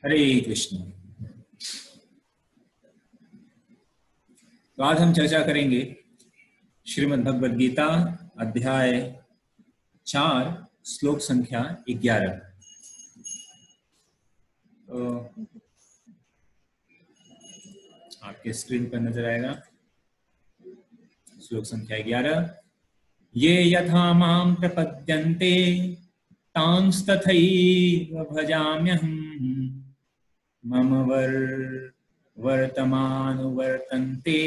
हरे कृष्ण। तो आज हम चर्चा करेंगे श्रीमद् भगवद गीता अध्याय 4 श्लोक संख्या 11। तो आपके स्क्रीन पर नजर आएगा श्लोक संख्या 11। ये यथा मां प्रपद्यन्ते तांस्तथैव भजाम्यहम् मम वर्तमानुवर्तन्ते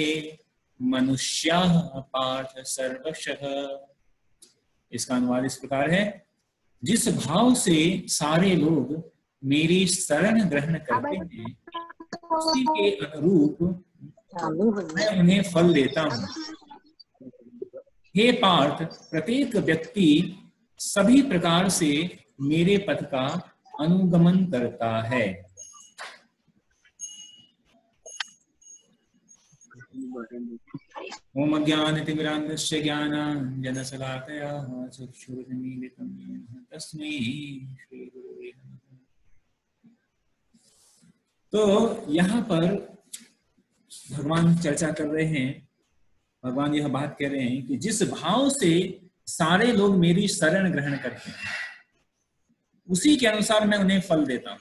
मनुष्याः पार्थ सर्वशः। इसका अनुवाद इस प्रकार है, जिस भाव से सारे लोग मेरी शरण ग्रहण करते हैं उसी के अनुरूप मैं उन्हें फल देता हूँ। हे पार्थ, प्रत्येक व्यक्ति सभी प्रकार से मेरे पथ का अनुगमन करता है। ओम अज्ञानतिमिरान्धस्य ज्ञानाञ्जनशलाकया चक्षुरुन्मीलितं येन तस्मै श्रीगुरुवे नमः। तो यहाँ पर भगवान चर्चा कर रहे हैं, भगवान यह बात कह रहे हैं कि जिस भाव से सारे लोग मेरी शरण ग्रहण करते हैं उसी के अनुसार मैं उन्हें फल देता हूँ।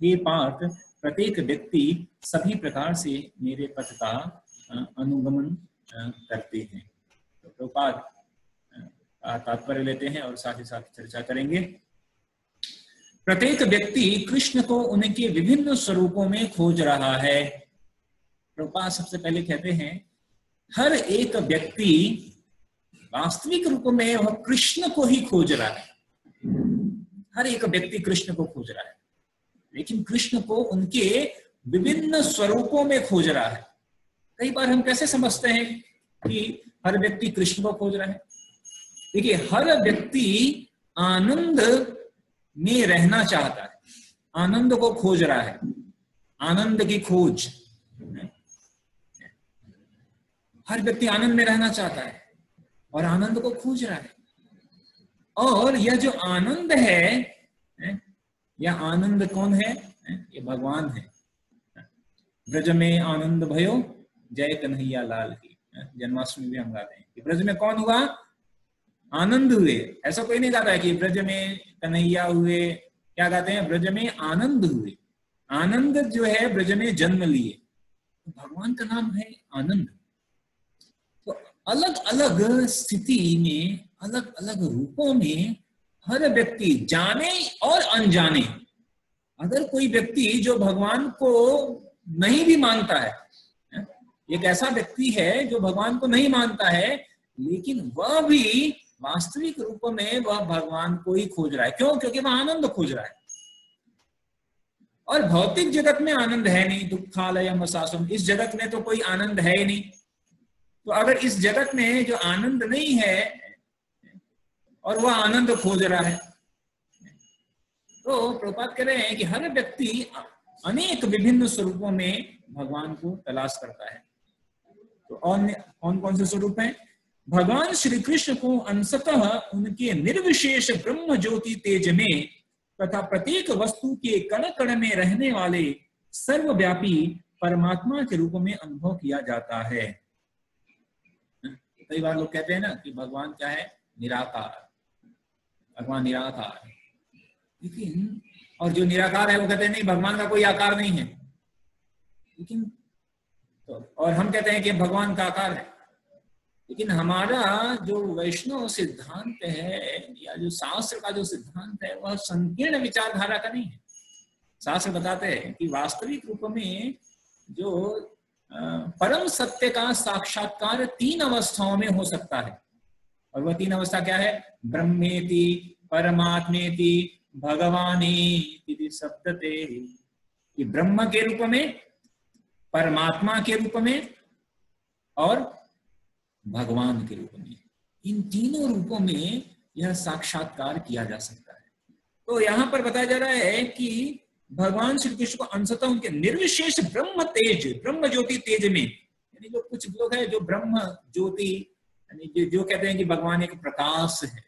ये पार्थ, प्रत्येक व्यक्ति सभी प्रकार से मेरे पथ का अनुगमन करते हैं। तो प्रभुपाद तात्पर्य लेते हैं और साथ ही साथ चर्चा करेंगे। प्रत्येक व्यक्ति कृष्ण को उनके विभिन्न स्वरूपों में खोज रहा है। प्रभुपाद सबसे पहले कहते हैं, हर एक व्यक्ति वास्तविक रूप में वह कृष्ण को ही खोज रहा है। हर एक व्यक्ति कृष्ण को खोज रहा है, लेकिन कृष्ण को उनके विभिन्न स्वरूपों में खोज रहा है। कई बार हम कैसे समझते हैं कि हर व्यक्ति कृष्ण को खोज रहा है? देखिए, हर व्यक्ति आनंद में रहना चाहता है, आनंद को खोज रहा है, आनंद की खोज। हर व्यक्ति आनंद में रहना चाहता है और आनंद को खोज रहा है। और यह जो आनंद है, यह आनंद कौन है? ये भगवान है। ब्रज में आनंद भयो जय कन्हैया लाल की। जन्माष्टमी भी हम गाते हैं कि ब्रज में कौन हुआ? आनंद हुए। ऐसा कोई नहीं गाता है कि ब्रज में कन्हैया हुए। क्या गाते हैं? ब्रज में आनंद हुए। आनंद जो है ब्रज में जन्म लिए। तो भगवान का नाम है आनंद। तो अलग अलग स्थिति में, अलग अलग रूपों में हर व्यक्ति, जाने और अनजाने, अगर कोई व्यक्ति जो भगवान को नहीं भी मानता है, एक ऐसा व्यक्ति है जो भगवान को नहीं मानता है, लेकिन वह भी वास्तविक रूप में वह भगवान को ही खोज रहा है। क्यों? क्योंकि वह आनंद खोज रहा है। और भौतिक जगत में आनंद है नहीं। दुखालयम शासम, इस जगत में तो कोई आनंद है ही नहीं। तो अगर इस जगत में जो आनंद नहीं है और वह आनंद खोज रहा है, तो प्रभुपाद कह रहे हैं कि हर व्यक्ति अनेक विभिन्न स्वरूपों में भगवान को तलाश करता है। तो कौन कौन से स्वरूप हैं? भगवान श्री कृष्ण को अंशतः उनके निर्विशेष ब्रह्म ज्योति तेज में तथा प्रत्येक वस्तु के कण कण में रहने वाले सर्वव्यापी परमात्मा के रूप में अनुभव किया जाता है। कई बार लोग कहते हैं ना कि भगवान क्या है? निराकार। भगवान निराकार है। लेकिन और जो निराकार है वो कहते हैं नहीं, भगवान का कोई आकार नहीं है। लेकिन तो और हम कहते हैं कि भगवान का आकार है। लेकिन हमारा जो वैष्णव सिद्धांत है या जो शास्त्र का जो सिद्धांत है वह संकीर्ण विचारधारा का नहीं है। शास्त्र बताते हैं कि वास्तविक रूप में जो परम सत्य का साक्षात्कार 3 अवस्थाओं में हो सकता है। और वह 3 अवस्था क्या है? ब्रह्मेति, परमात्मेति, भगवानेति सप्तते। कि ब्रह्म के रूप में, परमात्मा के रूप में और भगवान के रूप में, इन तीनों रूपों में यह साक्षात्कार किया जा सकता है। तो यहां पर बताया जा रहा है कि भगवान श्री कृष्ण को अंशतः उनके निर्विशेष ब्रह्म तेज, ब्रह्म ज्योति तेज में, यानी जो कुछ लोग हैं जो ब्रह्म ज्योति, यानी जो कहते हैं कि भगवान एक प्रकाश है।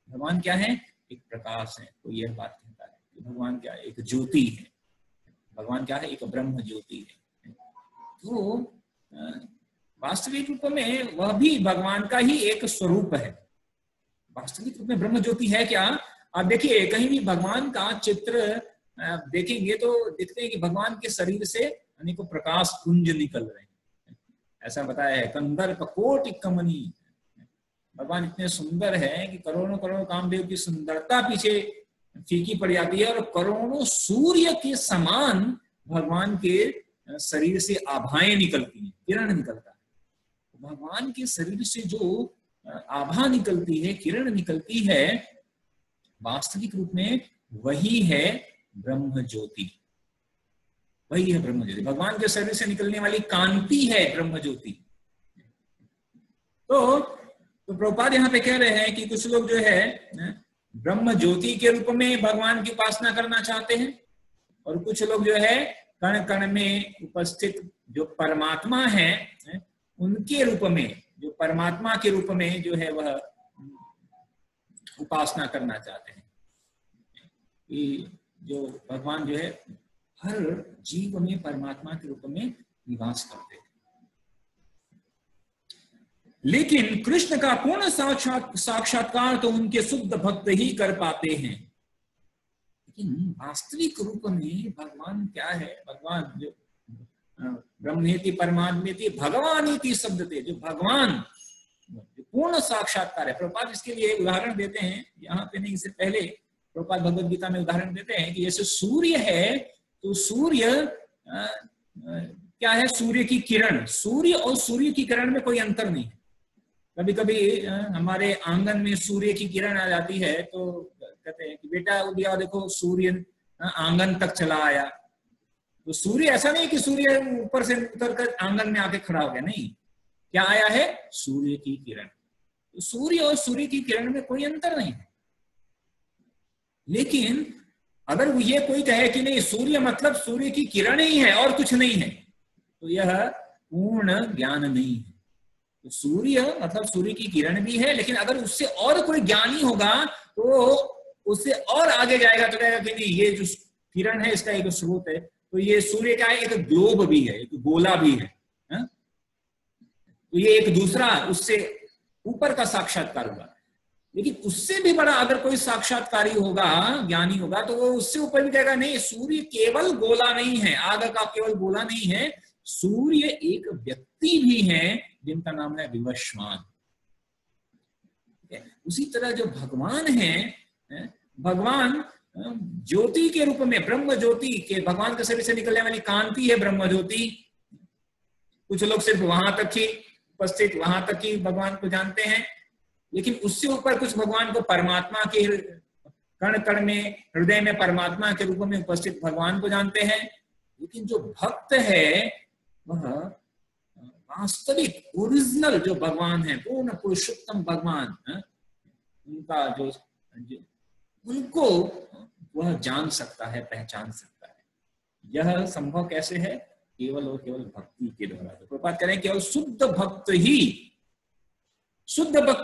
भगवान क्या है? एक प्रकाश है। तो यह बात कहता है कि भगवान क्या है, एक ज्योति है। भगवान क्या है, एक ब्रह्म ज्योति है। तो वास्तविक रूप में वह भी भगवान का ही एक स्वरूप है। वास्तविक रूप में ब्रह्म ज्योति है क्या? आप देखिए, कहीं भी भगवान का चित्र देखेंगे तो देखते हैं कि भगवान के शरीर से अनेकों प्रकाश पुंज निकल रहे हैं। ऐसा बताया है, कंदर्प कोटि कमनी। भगवान इतने सुंदर है कि करोड़ों करोड़ों कामदेव की सुंदरता पीछे फीकी पड़ जाती है, और करोड़ों सूर्य के समान भगवान के शरीर से आभाएं निकलती हैं, किरण निकलता है। भगवान के शरीर से जो आभा निकलती है, किरण निकलती है, वास्तविक रूप में वही है ब्रह्म ज्योति। वही है ब्रह्म ज्योति। भगवान के शरीर से निकलने वाली कांति है ब्रह्म ज्योति। तो प्रभुपाद यहाँ पे कह रहे हैं कि कुछ लोग जो है ब्रह्म ज्योति के रूप में भगवान की उपासना करना चाहते हैं, और कुछ लोग जो है कण कण में उपस्थित जो परमात्मा है उनके रूप में, जो परमात्मा के रूप में जो है वह उपासना करना चाहते हैं। कि जो भगवान जो है हर जीव में परमात्मा के रूप में निवास करते हैं। लेकिन कृष्ण का पूर्ण साक्षात्कार तो उनके शुद्ध भक्त ही कर पाते हैं। लेकिन वास्तविक रूप में भगवान क्या है? भगवान जो ब्रह्मेति परमात्मेति भगवानीति शब्द थे, जो भगवान पूर्ण साक्षात्कार है। प्रभुपाद इसके लिए उदाहरण देते हैं, यहाँ पे नहीं, इससे पहले प्रभुपाद भगवद गीता में उदाहरण देते हैं कि जैसे सूर्य है, तो सूर्य क्या है? सूर्य की किरण। सूर्य और सूर्य की किरण में कोई अंतर नहीं है। कभी कभी हमारे आंगन में सूर्य की किरण आ जाती है तो कहते हैं कि बेटा उदिया देखो सूर्य आंगन तक चला आया। तो सूर्य ऐसा नहीं कि सूर्य ऊपर से उतर कर आंगन में आके खड़ा हो गया, नहीं। क्या आया है? सूर्य की किरण। तो सूर्य और सूर्य की किरण में कोई अंतर नहीं है। लेकिन अगर ये कोई कहे कि नहीं, सूर्य मतलब सूर्य की किरण ही है और कुछ नहीं है, तो यह पूर्ण ज्ञान नहीं है। तो सूर्य मतलब सूर्य की किरण भी है, लेकिन अगर उससे और कोई ज्ञानी होगा तो उससे और आगे जाएगा तो कहेगा कि नहीं, ये जो किरण है इसका एक स्रोत है। तो ये सूर्य क्या है? एक ग्लोब भी है, एक गोला भी है। तो ये एक दूसरा उससे ऊपर का साक्षात्कार होगा। लेकिन उससे भी बड़ा अगर कोई साक्षात्कारी होगा, ज्ञानी होगा, तो वो उससे ऊपर भी कहेगा नहीं, सूर्य केवल गोला नहीं है, आग का केवल गोला नहीं है, सूर्य एक व्यक्ति भी है जिनका नाम है विवस्वान। उसी तरह जो भगवान है, भगवान ज्योति के रूप में, ब्रह्म ज्योति के, भगवान के शरीर से निकलने वाली कांति है ब्रह्म ज्योति। कुछ लोग सिर्फ वहां तक ही उपस्थित, वहां तक ही भगवान को जानते हैं, लेकिन उससे ऊपर कुछ भगवान को परमात्मा के कण कण में, हृदय में परमात्मा के रूप में उपस्थित भगवान को जानते हैं। लेकिन जो भक्त है वह वास्तविक ओरिजिनल जो भगवान है, पूर्ण पुरुषोत्तम भगवान, उनका जो उनको वह जान सकता है, पहचान सकता है। यह संभव कैसे है? केवल और केवल भक्ति के द्वारा। तो प्रभुपाद कह रहे हैं केवल शुद्ध भक्त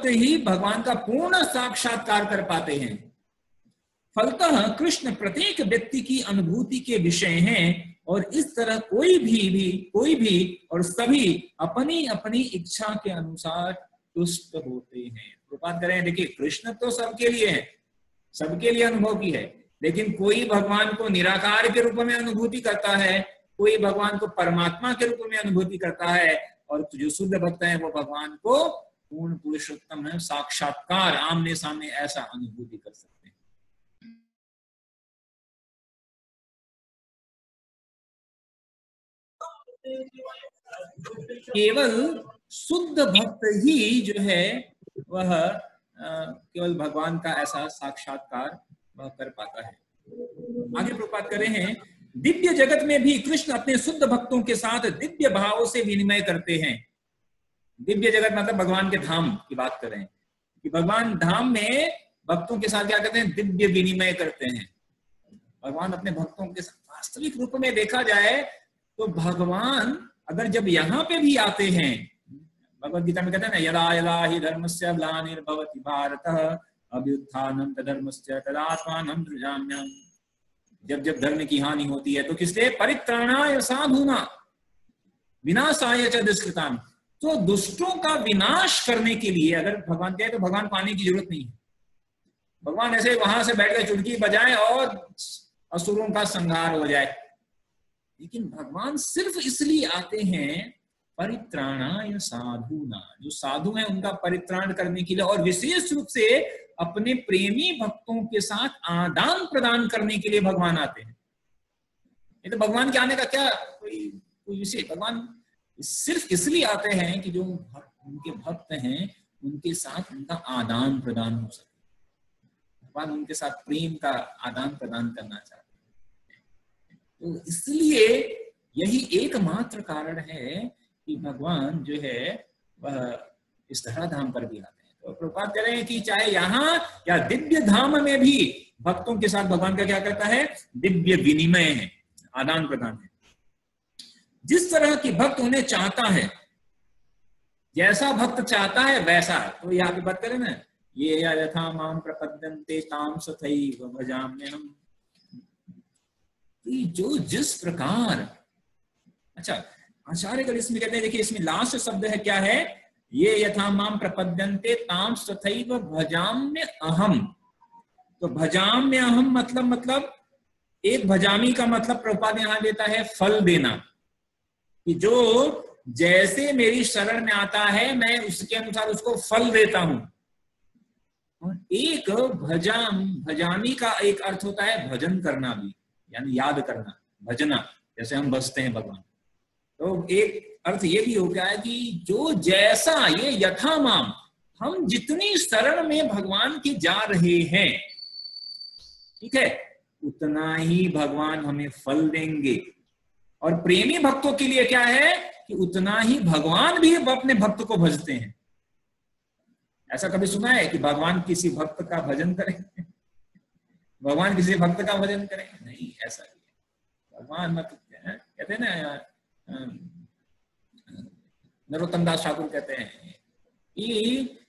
ही भगवान का पूर्ण साक्षात्कार कर पाते हैं। फलतः कृष्ण प्रत्येक व्यक्ति की अनुभूति के विषय हैं, और इस तरह कोई भी और सभी अपनी अपनी इच्छा के अनुसार तुष्ट होते हैं। प्रभुपाद कह रहे हैं देखिए, कृष्ण तो सबके लिए है, सबके लिए अनुभव की है, लेकिन कोई भगवान को निराकार के रूप में अनुभूति करता है, कोई भगवान को परमात्मा के रूप में अनुभूति करता है, और जो शुद्ध भक्त है वो भगवान को पूर्ण पुरुषोत्तम है, साक्षात्कार आमने सामने ऐसा अनुभूति कर सकते हैं। केवल शुद्ध भक्त ही जो है वह केवल भगवान का ऐसा साक्षात्कार वह कर पाता है। आगे प्रभुपाद कर रहे हैं, दिव्य जगत में भी कृष्ण अपने शुद्ध भक्तों के साथ दिव्य भाव से विनिमय करते हैं। दिव्य जगत मतलब भगवान के धाम की बात कर रहे हैं कि भगवान धाम में भक्तों के साथ क्या करते हैं? दिव्य विनिमय करते हैं। भगवान अपने भक्तों के साथ वास्तविक रूप में देखा जाए तो भगवान अगर जब यहाँ पे भी आते हैं, भगवद गीता में कहते हैं ना, यदा यदा हि धर्मस्य ग्लानिर्भवति भारतः अभ्युत्थानं तद्धर्मस्य तदात्मानं सृजाम्यहम्। जब जब धर्म की हानि होती है तो किसलिए? परित्राणाय साधूना विनाशाय च दुष्कृताम। तो दुष्टों का विनाश करने के लिए अगर भगवान कहे तो भगवान को आने की जरूरत नहीं है। भगवान ऐसे वहां से बैठ कर चुटकी बजाएं और असुरों का संहार हो जाए। लेकिन भगवान सिर्फ इसलिए आते हैं परित्राणाय साधूना, जो साधु हैं उनका परित्राण करने के लिए, और विशेष रूप से अपने प्रेमी भक्तों के साथ आदान प्रदान करने के लिए भगवान आते हैं। ये तो भगवान के आने का क्या कोई विषय? भगवान सिर्फ इसलिए आते हैं कि जो उनके भक्त हैं उनके साथ उनका आदान प्रदान हो सके। भगवान उनके साथ प्रेम का आदान प्रदान करना चाहते हैं। तो इसलिए यही एकमात्र कारण है कि भगवान जो है वह इस धराधाम पर भी आते हैं। तो प्रभुपाद कह रहे हैं कि चाहे यहाँ या दिव्य धाम में भी भक्तों के साथ भगवान का क्या करता है? दिव्य विनिमय है, आदान प्रदान है। जिस तरह की भक्त उन्हें चाहता है, जैसा भक्त चाहता है वैसा। तो यहाँ पे बात करें ना, ये यथा माम प्रपद्यन्ते ताम तथैव भजाम्यहम्। जो जिस प्रकार, अच्छा आचार्यगण इसमें कहते हैं, देखिए इसमें लास्ट शब्द है क्या है? ये यथा माम प्रपद्यन्ते ताम तथैव भजाम्य अहम। तो भजाम्य अहम मतलब एक भजामी का मतलब प्रभुपाद यहां देता है फल देना, कि जो जैसे मेरी शरण में आता है मैं उसके अनुसार उसको फल देता हूं। और एक भजामी का एक अर्थ होता है भजन करना भी, यानी याद करना, भजना, जैसे हम बसते हैं भगवान। तो एक अर्थ ये भी हो गया है कि जो जैसा, ये यथा माम, हम जितनी शरण में भगवान के जा रहे हैं, ठीक है, उतना ही भगवान हमें फल देंगे। और प्रेमी भक्तों के लिए क्या है कि उतना ही भगवान भी अपने भक्त को भजते हैं। ऐसा कभी सुना है कि भगवान किसी भक्त का भजन करें? भगवान किसी भक्त का भजन करें? नहीं, ऐसा नहीं। भगवान मतलब कहते हैं ना, नरोत्तम दास ठाकुर कहते हैं कि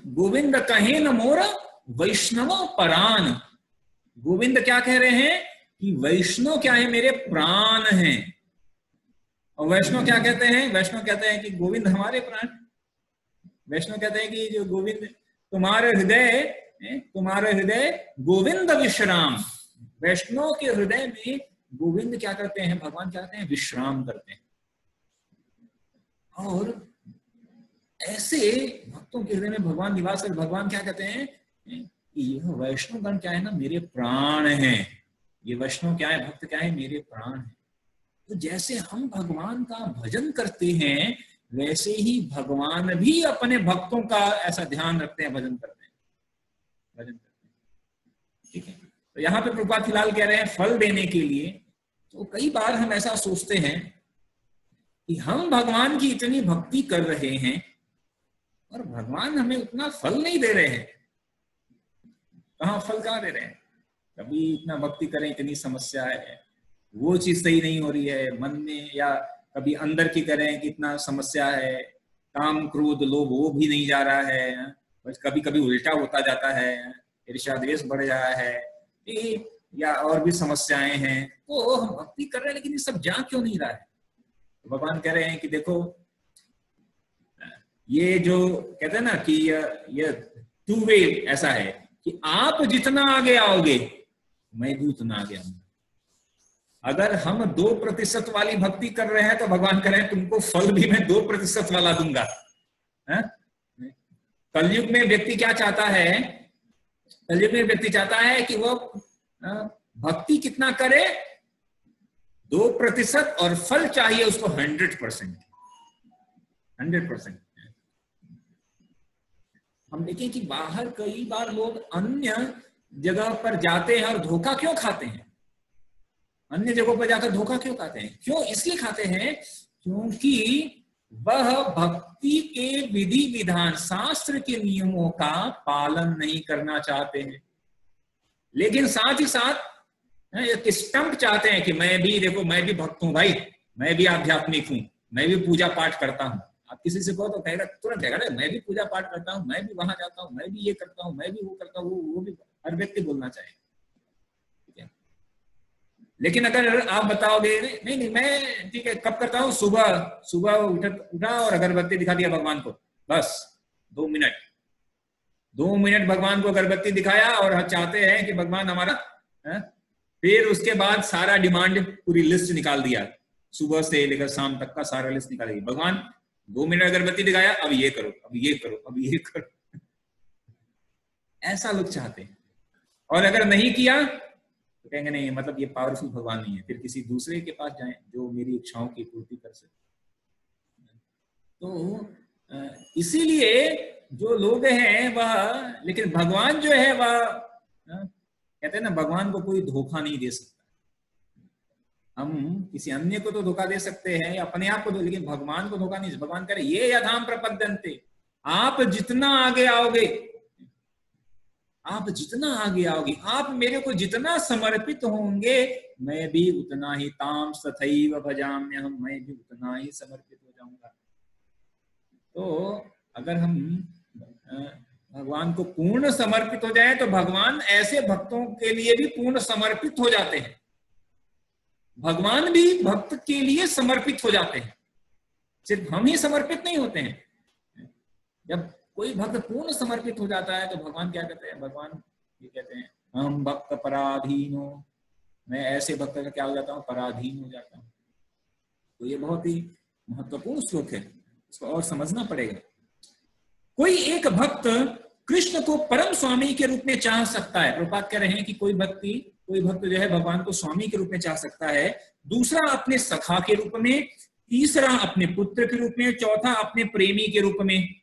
गोविंद कहे न मोर वैष्णव परान। गोविंद क्या कह रहे हैं कि वैष्णव क्या है? मेरे प्राण हैं। और वैष्णव क्या कहते हैं? वैष्णव कहते हैं कि गोविंद हमारे प्राण। वैष्णव कहते हैं कि जो गोविंद तुम्हारे हृदय गोविंद विश्राम। वैष्णव के हृदय में गोविंद क्या करते हैं? भगवान क्या करते हैं? विश्राम करते हैं। और ऐसे भक्तों के हृदय में भगवान निवास कर, भगवान क्या कहते हैं कि यह वैष्णवगण क्या है ना, मेरे प्राण हैं। ये वैष्णव क्या है? भक्त क्या है? मेरे प्राण हैं। तो जैसे हम भगवान का भजन करते हैं वैसे ही भगवान भी अपने भक्तों का ऐसा ध्यान रखते हैं, भजन करते हैं। ठीक है। तो यहाँ पे प्रभुपाद फिलहाल कह रहे हैं फल देने के लिए। तो कई बार हम ऐसा सोचते हैं कि हम भगवान की इतनी भक्ति कर रहे हैं और भगवान हमें उतना फल नहीं दे रहे हैं। फल कहाँ दे रहे हैं? कभी इतना भक्ति करें, इतनी समस्या है, वो चीज सही नहीं हो रही है मन में, या कभी अंदर की करें कि इतना समस्या है, काम क्रोध लोभ वो भी नहीं जा रहा है, बस कभी कभी उल्टा होता जाता है, ईर्ष्या द्वेष बढ़ रहा है, या और भी समस्याएं हैं। तो हम भक्ति कर रहे हैं लेकिन ये सब जा क्यों नहीं रहा है? तो भगवान कह रहे हैं कि देखो, ये जो कहते हैं ना कि ये टू वे ऐसा है कि आप जितना आगे आओगे मैं भी उतना आगे आऊंगा। अगर हम 2% वाली भक्ति कर रहे हैं तो भगवान कह रहे हैं तुमको फल भी मैं 2% वाला दूंगा। कलयुग में व्यक्ति क्या चाहता है? कलयुग में व्यक्ति चाहता है कि वो भक्ति कितना करे? 2%, और फल चाहिए उसको 100%। हम देखें कि बाहर कई बार लोग अन्य जगह पर जाते हैं और धोखा क्यों खाते हैं? अन्य जगहों पर जाकर धोखा क्यों खाते हैं? क्यों? इसलिए खाते हैं क्योंकि वह भक्ति के विधि विधान, शास्त्र के नियमों का पालन नहीं करना चाहते हैं, लेकिन साथ ही साथ एक स्टंप चाहते हैं कि मैं भी, देखो मैं भी भक्त हूं भाई, मैं भी आध्यात्मिक हूं, मैं भी पूजा पाठ करता हूं। आप किसी से कहो तो कहेगा, तुरंत कहेगा मैं भी पूजा पाठ करता हूं, मैं भी वहां जाता हूं, मैं भी ये करता हूं, मैं भी वो करता हूं। वो भी हर व्यक्ति बोलना चाहेगा। ठीक है, लेकिन अगर आप बताओगे नहीं नहीं मैं ठीक है कब करता हूँ, सुबह सुबह उठा और अगरबत्ती दिखा दिया भगवान को, बस 2 मिनट भगवान को अगरबत्ती दिखाया और हम चाहते हैं कि भगवान हमारा फिर उसके बाद सारा डिमांड पूरी लिस्ट निकाल दिया, सुबह से लेकर शाम तक का सारा लिस्ट निकाल दिया। भगवान 2 मिनट अगरबत्ती दिखाया, अब ये करो, अब ये करो, अब ये करो, ऐसा लोग चाहते हैं। और अगर नहीं किया तो कहेंगे नहीं मतलब ये पावरफुल भगवान नहीं है, फिर किसी दूसरे के पास जाएं जो मेरी इच्छाओं की पूर्ति कर सके। तो इसीलिए जो लोग हैं वह, लेकिन भगवान जो है वह कहते हैं ना, भगवान को कोई धोखा नहीं दे सकता। हम किसी अन्य को तो धोखा दे सकते हैं या अपने आप को, लेकिन भगवान को धोखा नहीं। भगवान कह रहे ये यथाम प्रपद्यन्ते, आप जितना आगे आओगे, आप जितना आगे आओगे, आप मेरे को जितना समर्पित होंगे, मैं भी उतना ही ताम तथैव भजाम्यहम्, मैं भी उतना ही समर्पित हो जाऊंगा। तो अगर हम भगवान को पूर्ण समर्पित हो जाए तो भगवान ऐसे भक्तों के लिए भी पूर्ण समर्पित हो जाते हैं। भगवान भी भक्त के लिए समर्पित हो जाते हैं, सिर्फ हम ही समर्पित नहीं होते हैं। जब कोई भक्त पूर्ण समर्पित हो जाता है तो भगवान क्या कहते हैं, भगवान ये कहते हैं हम भक्त पराधीन हो, मैं ऐसे भक्त का क्या हो जाता हूँ, पराधीन हो जाता हूँ। तो ये बहुत ही महत्वपूर्ण श्लोक है, इसको और समझना पड़ेगा। कोई एक भक्त कृष्ण को परम स्वामी के रूप में चाह सकता है। प्रभुपाद कह रहे हैं कि कोई भक्त जो है भगवान को स्वामी के रूप में चाह सकता है, दूसरा अपने सखा के रूप में, तीसरा अपने पुत्र के रूप में, चौथा अपने प्रेमी के रूप में।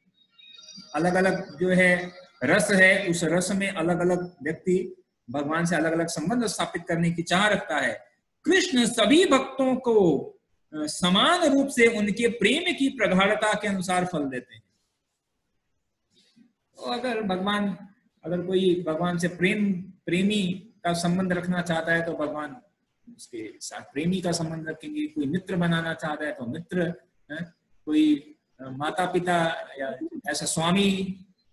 अलग अलग जो है रस है, उस रस में अलग अलग व्यक्ति भगवान से अलग अलग संबंध स्थापित करने की चाह रखता है। कृष्ण सभी भक्तों को समान रूप से उनके प्रेम की प्रगाढ़ता के अनुसार फल देते हैं। तो अगर कोई भगवान से प्रेमी का संबंध रखना चाहता है तो भगवान उसके साथ प्रेमी का संबंध रखेंगे। कोई मित्र बनाना चाहता है तो मित्र, कोई माता पिता या ऐसा स्वामी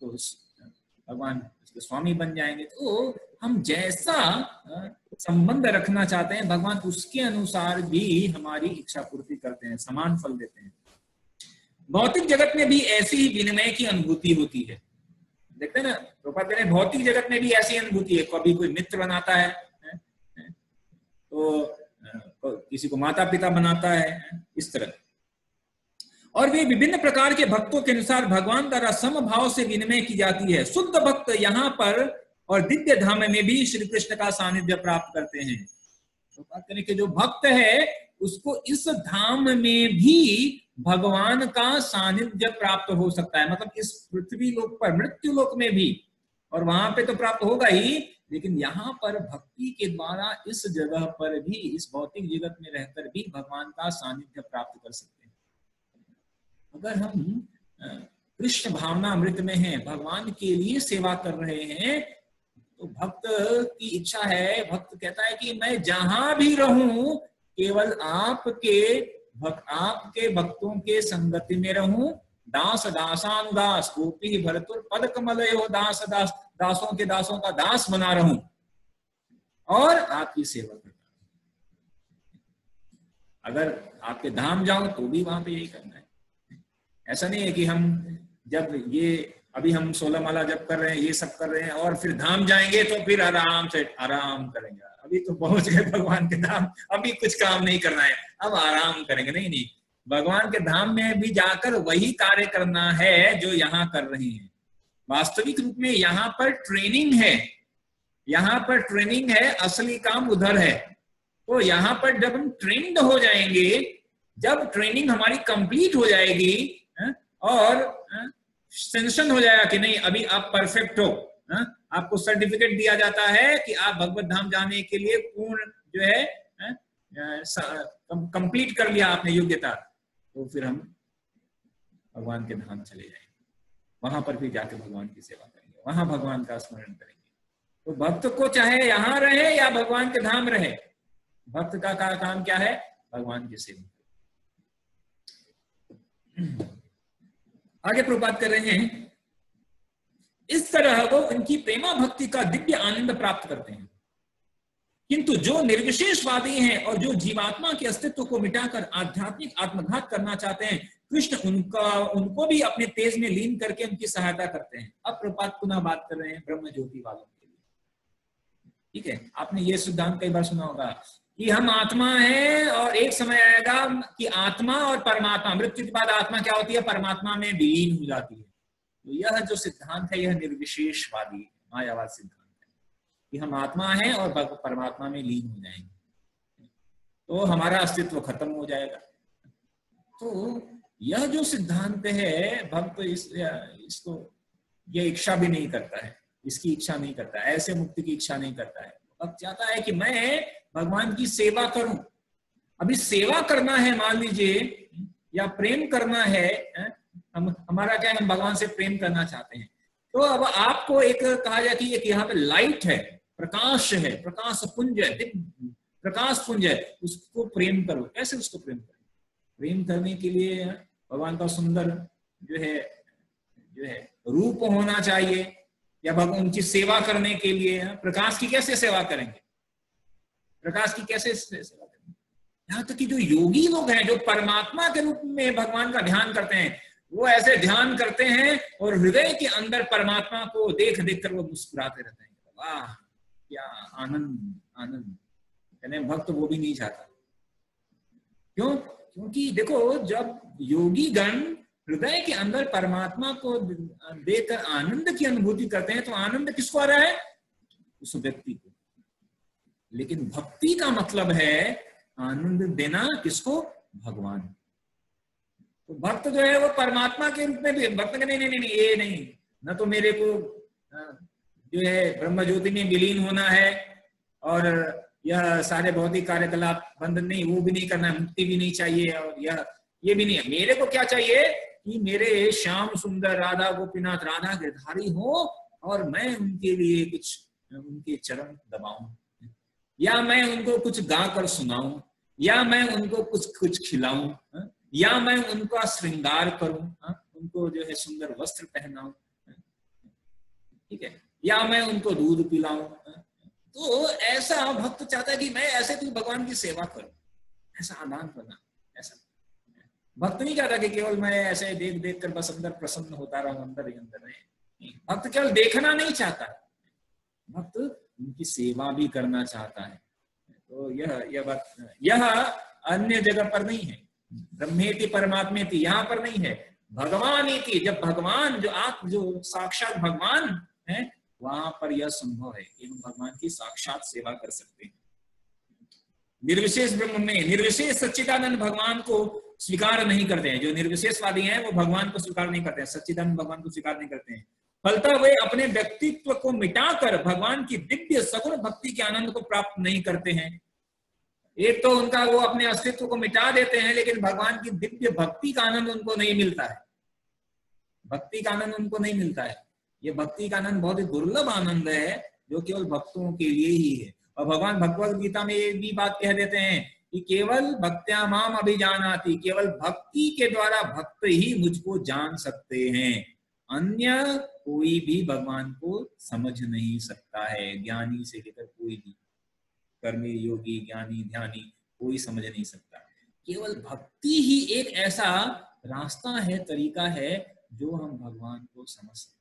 तो भगवान उसके स्वामी बन जाएंगे। तो हम जैसा संबंध रखना चाहते हैं भगवान उसके अनुसार भी हमारी इच्छा पूर्ति करते हैं, समान फल देते हैं। भौतिक जगत में भी ऐसी ही विनिमय की अनुभूति होती है। देखते हैं ना, प्रभुपाद कह रहे हैं भौतिक जगत में भी ऐसी अनुभूति है। कभी कोई मित्र बनाता है तो किसी को माता पिता बनाता है, इस तरह। और वे विभिन्न प्रकार के भक्तों के अनुसार भगवान द्वारा समभाव से विनिमय की जाती है। शुद्ध भक्त यहाँ पर और दिव्य धाम में भी श्री कृष्ण का सानिध्य प्राप्त करते हैं। तो बात करें कि जो भक्त है उसको इस धाम में भी भगवान का सानिध्य प्राप्त हो सकता है। मतलब इस पृथ्वी लोक पर, मृत्यु लोक में भी, और वहां पे तो प्राप्त होगा ही, लेकिन यहाँ पर भक्ति के द्वारा इस जगह पर भी, इस भौतिक जगत में रहकर भी भगवान का सानिध्य प्राप्त कर सकते हैं। अगर हम कृष्ण भावना अमृत में हैं, भगवान के लिए सेवा कर रहे हैं, तो भक्त की इच्छा है, भक्त कहता है कि मैं जहां भी रहूं केवल आपके भक्तों के संगति में रहूं। दास दासानुदास गोपी भरतुर पद कमलयो दास दास, दासों के दासों का दास बना रहूं और आपकी सेवा करता हूं। अगर आपके धाम जाओ तो भी वहां पे यही करना है। ऐसा नहीं है कि हम जब ये अभी हम 16 माला जब कर रहे हैं, ये सब कर रहे हैं, और फिर धाम जाएंगे तो फिर आराम से आराम करेंगे। अभी तो पहुंच गए भगवान के धाम, अभी कुछ काम नहीं करना है, अब आराम करेंगे। नहीं, भगवान के धाम में भी जाकर वही कार्य करना है जो यहाँ कर रहे हैं। वास्तविक रूप में यहाँ पर ट्रेनिंग है, यहाँ पर ट्रेनिंग है, असली काम उधर है। तो यहाँ पर जब हम ट्रेंड हो जाएंगे, जब ट्रेनिंग हमारी कंप्लीट हो जाएगी और सेंशन हो जाएगा कि नहीं अभी आप परफेक्ट हो, आपको सर्टिफिकेट दिया जाता है कि आप भगवत धाम जाने के लिए पूर्ण जो है कंप्लीट कर लिया आपने योग्यता, तो फिर हम भगवान के धाम चले जाएंगे। वहां पर भी जाके भगवान की सेवा करेंगे, वहां भगवान का स्मरण करेंगे। तो भक्त को चाहे यहां रहे या भगवान के धाम रहे, भक्त का काम क्या है? भगवान की सेवा। आगे प्रभुपाद कर रहे हैं, इस तरह वो उनकी प्रेमा भक्ति का दिव्य आनंद प्राप्त करते हैं। किंतु जो निर्विशेषवादी हैं और जो जीवात्मा के अस्तित्व को मिटाकर आध्यात्मिक आत्मघात करना चाहते हैं, कृष्ण उनको भी अपने तेज में लीन करके उनकी सहायता करते हैं। अब प्रपात पुनः बात कर रहे हैं ब्रह्म ज्योति वालों के लिए। ठीक है, आपने ये सिद्धांत कई बार सुना होगा कि हम आत्मा है और एक समय आएगा कि आत्मा और परमात्मा, मृत्यु के बाद आत्मा क्या होती है, परमात्मा में विलीन हो जाती है। तो यह जो सिद्धांत है यह निर्विशेषवादी मायावाद सिद्धांत है कि हम आत्मा है और परमात्मा में लीन हो जाएंगे तो हमारा अस्तित्व खत्म हो जाएगा। तो यह जो सिद्धांत है भक्त इसको ये इच्छा भी नहीं करता है, इसकी इच्छा नहीं करता है, ऐसे मुक्ति की इच्छा नहीं करता है। भक्त चाहता है कि मैं भगवान की सेवा करूं। अभी सेवा करना है मान लीजिए, या प्रेम करना है, हमारा क्या है, हम भगवान से प्रेम करना चाहते हैं। तो अब आपको एक कहा जाए कि एक यहाँ पे लाइट है, प्रकाश है, प्रकाश पुंज है, प्रकाश पुंज है, उसको प्रेम करो। कैसे उसको प्रेम करो? प्रेम करने के लिए भगवान का सुंदर जो है रूप होना चाहिए, या भगवान की सेवा करने के लिए प्रकाश की कैसे सेवा करेंगे? प्रकाश की कैसे सेवा करेंगे? यहाँ तक कि जो योगी लोग हैं जो परमात्मा के रूप में भगवान का ध्यान करते हैं, वो ऐसे ध्यान करते हैं और हृदय के अंदर परमात्मा को देख देख कर वो मुस्कुराते रहते हैं। वाह क्या आनंद आनंद। यानी भक्त वो भी नहीं चाहता। क्यों? क्योंकि देखो, जब योगी गण हृदय के अंदर परमात्मा को देखकर आनंद की अनुभूति करते हैं तो आनंद किसको आ रहा है? उस व्यक्ति को। लेकिन भक्ति का मतलब है आनंद देना किसको? भगवान। तो भक्त जो है वो परमात्मा के रूप में भी भक्त नहीं नहीं नहीं ये नहीं, न तो मेरे को जो है ब्रह्म ज्योति में विलीन होना है और यह सारे भौतिक कार्यकलाप बंद नहीं, वो भी नहीं करना है, मुक्ति भी नहीं चाहिए और ये भी नहीं है। मेरे को क्या चाहिए कि मेरे श्याम सुंदर राधा गोपीनाथ राधा गिरधारी हो और मैं उनके लिए कुछ उनके चरण दबाऊं, या मैं उनको कुछ गाकर सुनाऊं, या मैं उनको कुछ खिलाऊं, या मैं उनका श्रृंगार करूं, उनको जो है सुंदर वस्त्र पहनाऊं, ठीक है, या मैं उनको दूध पिलाऊं। तो ऐसा भक्त चाहता है कि मैं ऐसे भी भगवान की सेवा करूं, ऐसा आदान करना। ऐसा भक्त नहीं चाहता कि केवल मैं ऐसे देख देख कर बस अंदर प्रसन्न होता रहूं, अंदर ही अंदर नहीं। भक्त केवल देखना नहीं चाहता, भक्त उनकी सेवा भी करना चाहता है। तो यह अन्य जगह पर नहीं है। ब्रह्मेति परमात्मेति यहाँ पर नहीं है, भगवान इति। जब भगवान जो साक्षात भगवान है वहां पर यह संभव है कि हम भगवान की साक्षात सेवा कर सकते हैं। निर्विशेष ब्रह्म में निर्विशेष सच्चिदानंद भगवान को स्वीकार नहीं करते हैं। जो निर्विशेषवादी हैं वो भगवान को स्वीकार नहीं करते हैं, सच्चिदानंद भगवान को स्वीकार नहीं करते हैं। फलतः वे अपने व्यक्तित्व को मिटाकर भगवान की दिव्य सगुण भक्ति के आनंद को प्राप्त नहीं करते हैं। एक तो उनका वो अपने अस्तित्व को मिटा देते हैं, लेकिन भगवान की दिव्य भक्ति का आनंद उनको नहीं मिलता है। भक्ति का आनंद उनको नहीं मिलता है। ये भक्ति का आनंद बहुत ही दुर्लभ आनंद है जो केवल भक्तों के लिए ही है। और भगवान भगवद गीता में ये भी बात कह देते हैं कि केवल भक्त्या माम अभिजानाति, केवल भक्ति के द्वारा भक्त ही मुझको जान सकते हैं, अन्य कोई भी भगवान को समझ नहीं सकता है। ज्ञानी से लेकर कोई भी, कर्मी योगी ज्ञानी ध्यानी, कोई समझ नहीं सकता। केवल भक्ति ही एक ऐसा रास्ता है, तरीका है जो हम भगवान को समझ सकते हैं।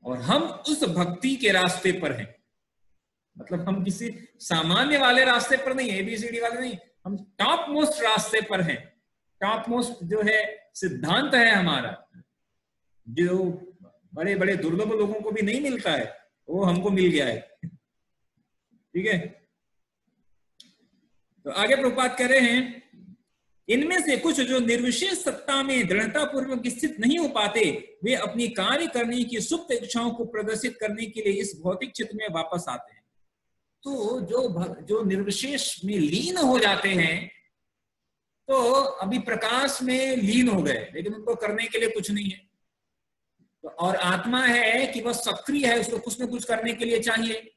और हम उस भक्ति के रास्ते पर हैं। मतलब हम किसी सामान्य वाले रास्ते पर नहीं, एबीसीडी वाले नहीं, हम टॉप मोस्ट रास्ते पर हैं। टॉप मोस्ट जो है सिद्धांत है हमारा, जो बड़े बड़े दुर्लभ लोगों को भी नहीं मिलता है, वो हमको मिल गया है। ठीक है, तो आगे प्रभुपाद कह रहे हैं, इनमें से कुछ जो निर्विशेष सत्ता में दृढ़ता पूर्वक स्थित नहीं हो पाते, वे अपनी कार्य करने की सुप्त इच्छाओं को प्रदर्शित करने के लिए इस भौतिक चित्र में वापस आते हैं। तो जो निर्विशेष में लीन हो जाते हैं, तो अभी प्रकाश में लीन हो गए, लेकिन उनको करने के लिए कुछ नहीं है। तो और आत्मा है कि वह सक्रिय है, उसको कुछ न कुछ करने के लिए चाहिए।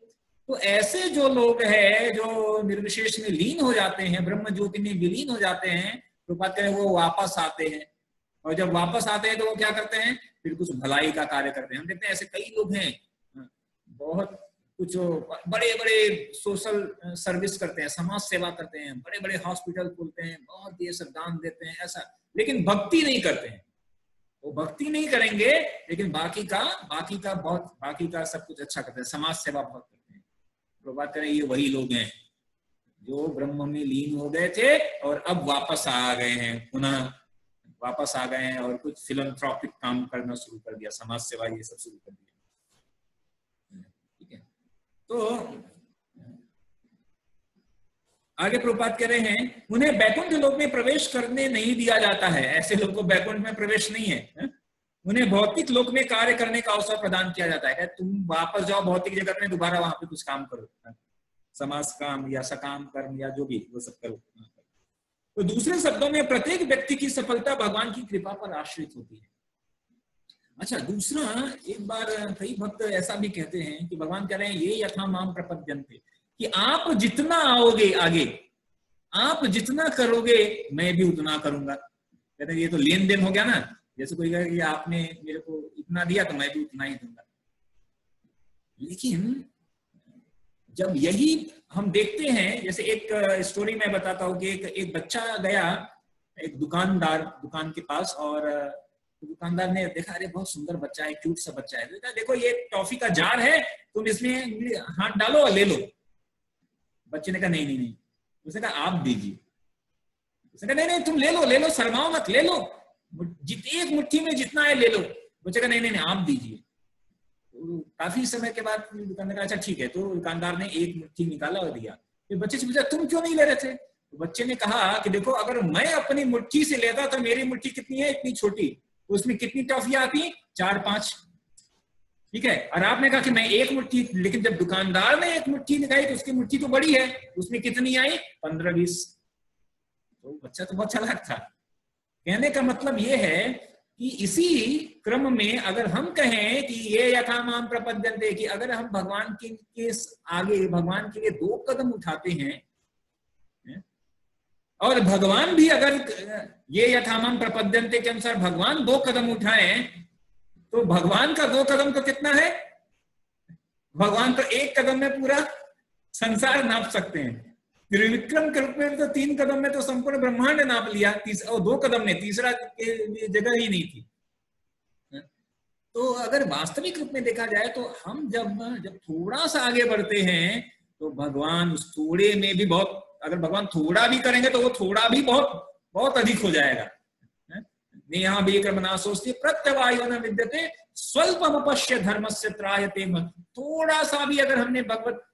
तो ऐसे जो लोग हैं जो निर्विशेष में लीन हो जाते हैं, ब्रह्म ज्योति में विलीन हो जाते हैं, तो कहते हैं वो वापस आते हैं। और जब वापस आते हैं तो वो क्या करते हैं, फिर कुछ भलाई का कार्य करते हैं। हम देखते हैं ऐसे कई लोग हैं, बहुत कुछ बड़े बड़े सोशल सर्विस करते हैं, समाज सेवा करते हैं, बड़े बड़े हॉस्पिटल खोलते हैं, बहुत ये सब दान देते हैं ऐसा, लेकिन भक्ति नहीं करते हैं। वो भक्ति नहीं करेंगे लेकिन बाकी का सब कुछ अच्छा करते हैं, समाज सेवा बहुत करते हैं। तो बात करें, ये वही लोग हैं जो ब्रह्म में लीन हो गए थे और अब वापस आ गए हैं, पुनः वापस आ गए हैं और कुछ फिलैंथ्रोपिक काम करना शुरू कर दिया, समाज सेवा ये सब शुरू कर दिया। ठीक है, तो आगे प्रभुपाद कह रहे हैं, उन्हें बैकुंठ लोक में प्रवेश करने नहीं दिया जाता है। ऐसे लोगों को बैकुंठ में प्रवेश नहीं है। उन्हें भौतिक लोक में कार्य करने का अवसर प्रदान किया जाता है। तुम वापस जाओ भौतिक जगत में, दोबारा वहां पे कुछ काम करो, समाज काम या सकाम कर्म या जो भी वो सब करो। तो दूसरे शब्दों में प्रत्येक व्यक्ति की सफलता भगवान की कृपा पर आश्रित होती है। अच्छा, दूसरा, एक बार कई भक्त ऐसा भी कहते हैं कि भगवान कह रहे हैं, ये यथा माम प्रपद्यन्ते, कि आप जितना आओगे आगे, आप जितना करोगे मैं भी उतना करूंगा। कहते हैं ये तो लेन देन हो गया ना, जैसे कोई कहे कि आपने मेरे को इतना दिया तो मैं भी उतना ही दूंगा। लेकिन जब यही हम देखते हैं, जैसे एक स्टोरी मैं बताता हूँ कि एक बच्चा गया एक दुकान के पास, और दुकानदार ने देखा, अरे बहुत सुंदर बच्चा है, क्यूट सा बच्चा है, देखो ये टॉफी का जार है, तुम इसमें हाथ डालो और ले लो। बच्चे ने कहा नहीं नहीं नहीं। उसने कहा आप दीजिए। उसने कहा नहीं तुम ले लो, शर्माओ मत, ले लो, एक मुट्ठी में जितना है ले लो। बच्चे का नहीं आप दीजिए। तो काफी समय के बाद दुकानदार, अच्छा ठीक है। तो दुकानदार ने एक मुट्ठी निकाला और दिया। फिर बच्चे से पूछा तुम क्यों नहीं ले रहे थे? तो बच्चे ने कहा कि देखो, अगर मैं अपनी मुट्ठी से लेता तो मेरी मुट्ठी कितनी है, इतनी छोटी, तो उसमें कितनी टॉफियां आती, 4-5, ठीक है। और आपने कहा कि मैं एक मुट्ठी, लेकिन जब दुकानदार ने एक मुट्ठी निकाली तो उसकी मुट्ठी तो बड़ी है, उसमें कितनी आई, 15-20। तो बच्चा तो बहुत चालाक था। कहने का मतलब ये है कि इसी क्रम में अगर हम कहें कि ये यथा माम प्रपद्यन्ते, कि अगर हम भगवान के आगे भगवान के लिए 2 कदम उठाते हैं, और भगवान भी अगर ये यथा माम प्रपद्यन्ते के अनुसार भगवान 2 कदम उठाएं, तो भगवान का 2 कदम तो कितना है? भगवान तो 1 कदम में पूरा संसार नाप सकते हैं। त्रिविक्रम के रूप में तो 3 कदम में तो संपूर्ण ब्रह्मांड नाप लिया, और 2 कदम में तीसरा जगह ही नहीं थी। तो अगर वास्तविक रूप में देखा जाए तो हम जब थोड़ा सा आगे बढ़ते हैं तो भगवान उस थोड़े में भी बहुत, अगर भगवान थोड़ा भी करेंगे तो वो थोड़ा भी बहुत बहुत अधिक हो जाएगा। नेहा विक्रमना सोचती प्रत्यवायो न विद्यते स्वल्पम पश्य धर्मस्य त्रायते मत। थोड़ा सा भी अगर हमने भगवत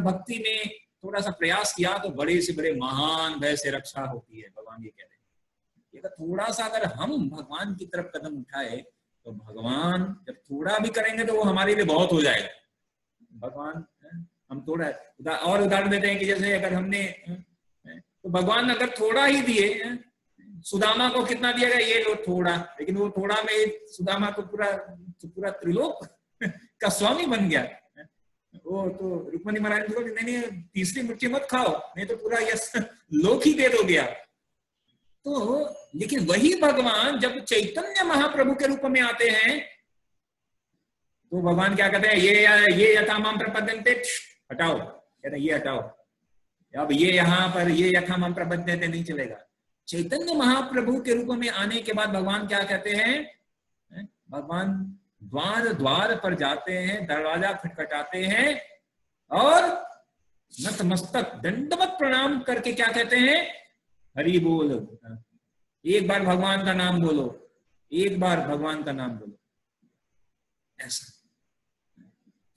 भक्ति में थोड़ा सा प्रयास किया तो बड़े से बड़े महान भय से रक्षा होती है, भगवान ये कह रहे हैं। थोड़ा सा अगर हम भगवान की तरफ कदम उठाए तो भगवान जब थोड़ा भी करेंगे तो वो हमारे लिए बहुत हो जाएगा। भगवान, हम थोड़ा और उदाहरण देते हैं कि जैसे अगर हमने, तो भगवान अगर थोड़ा ही दिए, सुदामा को कितना दिया गया, ये लो थोड़ा, लेकिन वो थोड़ा में सुदामा को पूरा त्रिलोक का स्वामी बन गया। वो तो रुक्मणी महाराज को नहीं तीसरी मुट्ठी मत खाओ, नहीं तो पूरा यस लोक ही दे दोगे आप। तो लेकिन वही भगवान जब चैतन्य महाप्रभु के रूप में आते हैं तो भगवान क्या कहते हैं, ये यथा माम प्रपद्यन्ते, हटाओ, कहते हैं ये हटाओ। अब ये यहाँ पर ये यथा माम प्रपद्यन्ते नहीं चलेगा। चैतन्य महाप्रभु के रूप में आने के बाद भगवान क्या कहते हैं, भगवान द्वार पर जाते हैं, दरवाजा खटखटाते हैं और नतमस्तक दंडवत प्रणाम करके क्या कहते हैं, हरि बोल। एक बार भगवान का नाम बोलो, एक बार भगवान का नाम बोलो, ऐसा।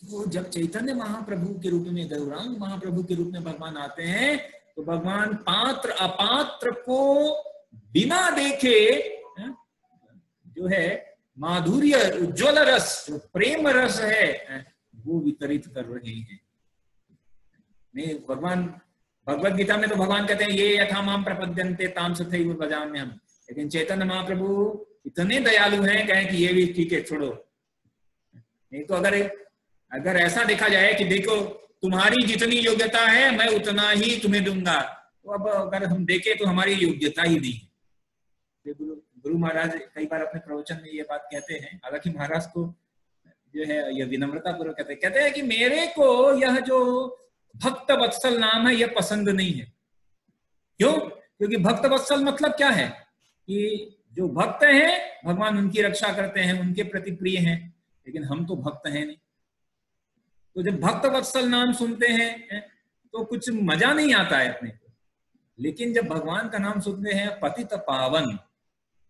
तो जब चैतन्य महाप्रभु के रूप में, गौरांग महाप्रभु के रूप में भगवान आते हैं तो भगवान पात्र अपात्र को बिना देखे जो है माधुर्य उज्ज्वल रस, जो प्रेम रस है वो वितरित कर रहे हैं। नहीं, भगवान भगवत गीता में तो भगवान कहते हैं ये यथा माम प्रपद्यन्ते ताम तथैव भजाम्यहम्, लेकिन चैतन्य महाप्रभु इतने दयालु हैं, कहें कि ये भी ठीक है छोड़ो। नहीं तो अगर ऐसा देखा जाए कि देखो तुम्हारी जितनी योग्यता है मैं उतना ही तुम्हें दूंगा, तो अब अगर हम देखें तो हमारी योग्यता ही नहीं है। गुरु महाराज कई बार अपने प्रवचन में ये बात कहते हैं, हालांकि महाराज को जो है यह विनम्रता पूर्वक कहते हैं कि मेरे को यह जो भक्त वत्सल नाम है यह पसंद नहीं है। क्यों? क्योंकि भक्त वत्सल मतलब क्या है कि जो भक्त हैं भगवान उनकी रक्षा करते हैं, उनके प्रति प्रिय हैं, लेकिन हम तो भक्त हैं नहीं। तो जब भक्त वत्सल नाम सुनते हैं तो कुछ मजा नहीं आता है अपने को, लेकिन जब भगवान का नाम सुनते हैं पतित पावन,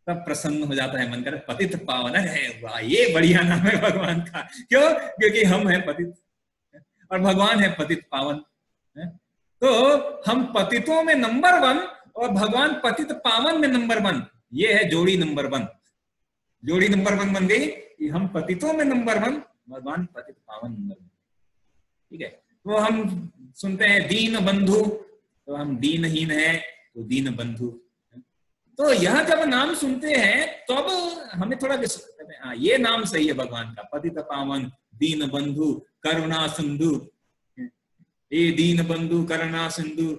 तब प्रसन्न हो जाता है, मन कर पतित पावन है, वाह ये बढ़िया नाम है भगवान का। क्यों? क्योंकि हम हैं पतित और भगवान है पतित पावन। तो हम पतितों में नंबर 1 और भगवान पतित पावन में नंबर 1, ये है जोड़ी नंबर 1। जोड़ी नंबर 1 बन गई कि हम पतितों में नंबर 1, भगवान पतित पावन नंबर 1। ठीक है। तो हम सुनते हैं दीन बंधु, तो हम दीनहीन है तो दीन बंधु। तो यह जब नाम सुनते हैं तो अब हमें थोड़ा ये नाम सही है भगवान का, पतित पावन, दीन बंधु, करुणा सिंधु, ये दीन बंधु करुणा सिंधु,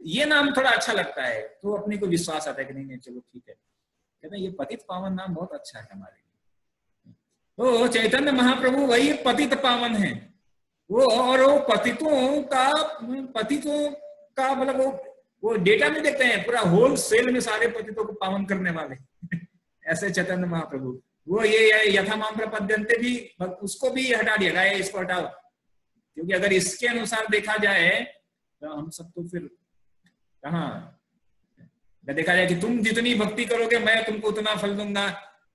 ये नाम थोड़ा अच्छा लगता है। तो अपने को विश्वास आता है कि नहीं चलो ठीक है, कहते हैं ये पतित पावन नाम बहुत अच्छा है हमारे लिए। तो चैतन्य महाप्रभु वही पतित पावन है वो, और वो पतितों का मतलब वो डेटा में देखते हैं, पूरा होल सेल में सारे पतितों को पावन करने वाले ऐसे चैतन्य महाप्रभु। वो ये यथा माम प्रपद्यन्ते भी, उसको भी हटा दिया गया, इसको हटाओ, क्योंकि अगर इसके अनुसार देखा जाए तो हम सब तो फिर कहाँ देखा जाए कि तुम जितनी भक्ति करोगे मैं तुमको उतना फल दूंगा।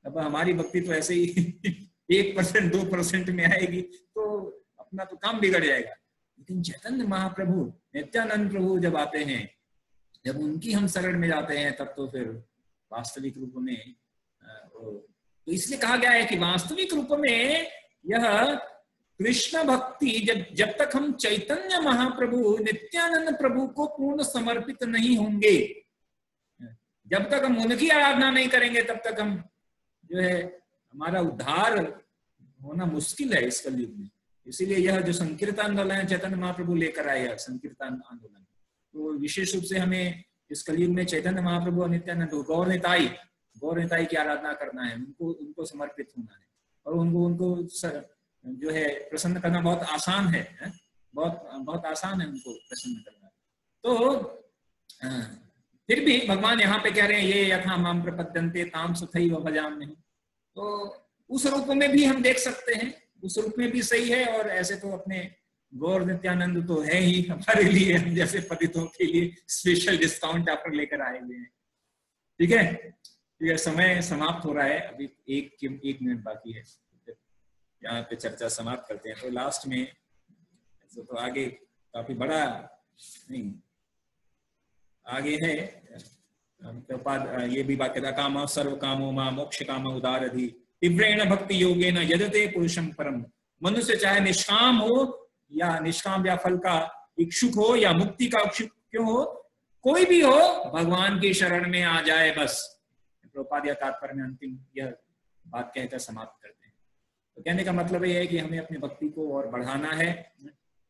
अब हमारी भक्ति तो ऐसे ही 1% 2% में आएगी तो अपना तो काम बिगड़ जाएगा। लेकिन चैतन्य महाप्रभु, नित्यानंद प्रभु जब आते हैं, जब उनकी हम शरण में जाते हैं, तब तो फिर वास्तविक रूप में तो इसलिए कहा गया है कि वास्तविक रूप में यह कृष्ण भक्ति जब तक हम चैतन्य महाप्रभु नित्यानंद प्रभु को पूर्ण समर्पित नहीं होंगे, जब तक हम उनकी आराधना नहीं करेंगे, तब तक हम जो है हमारा उद्धार होना मुश्किल है इस कलयुग में। इसीलिए यह जो संकीर्तन आंदोलन है चैतन्य महाप्रभु लेकर आए, संकीर्तन आंदोलन, तो विशेष रूप से हमें इस कलयुग में चैतन्य महाप्रभु और नित्यानंद गौर निताई की आराधना करना है, उनको समर्पित होना है, और उनको जो है प्रसन्न करना बहुत आसान है, बहुत आसान है उनको प्रसन्न करना। तो फिर भी भगवान यहाँ पे कह रहे हैं ये यथा माम प्रपद्यन्ते ताम सुथैव भजाम्यहम्, तो उस रूप में भी हम देख सकते हैं, उस रूप में भी सही है। और ऐसे तो अपने गौर नित्यानंद तो है ही हमारे लिए, हम जैसे पतितों के लिए स्पेशल डिस्काउंट ऑफर लेकर आए हुए हैं। ठीक है, ये समय समाप्त हो रहा है, अभी एक मिनट बाकी है, यहाँ पे चर्चा समाप्त करते हैं। तो लास्ट में तो आगे काफी बड़ा नहीं आगे है, ये भी बात कहता काम सर्व कामो मां मोक्ष काम उदारधि तीव्रेण भक्ति योगेन यजते पुरुषम परम। मनुष्य चाहे निष्काम हो या निष्काम या फल का इच्छुक हो या मुक्ति का इच्छुक क्यों हो, कोई भी हो, भगवान की शरण में आ जाए बस। प्रभुपाद या तात्पर्य में अंतिम यह बात कहकर समाप्त करते हैं। तो कहने का मतलब ये है कि हमें अपनी भक्ति को और बढ़ाना है,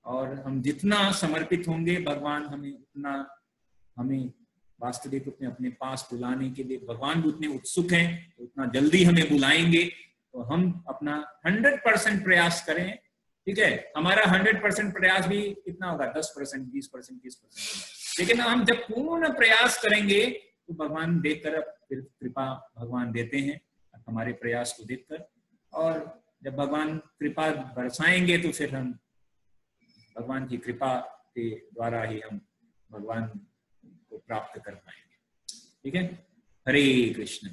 और हम जितना समर्पित होंगे भगवान हमें वास्तविक रूप में अपने पास बुलाने के लिए भगवान भी उतने उत्सुक हैं, तो उतना जल्दी हमें बुलाएंगे। तो हम अपना 100% प्रयास करें। ठीक है, हमारा 100% प्रयास भी कितना होगा, 10%, 20%, 30%, लेकिन हम जब पूर्ण प्रयास करेंगे तो भगवान देखकर फिर कृपा भगवान देते हैं हमारे प्रयास को देखकर, और जब भगवान कृपा बरसाएंगे तो फिर हम भगवान की कृपा के द्वारा ही हम भगवान को प्राप्त कर पाएंगे। ठीक है, हरे कृष्ण।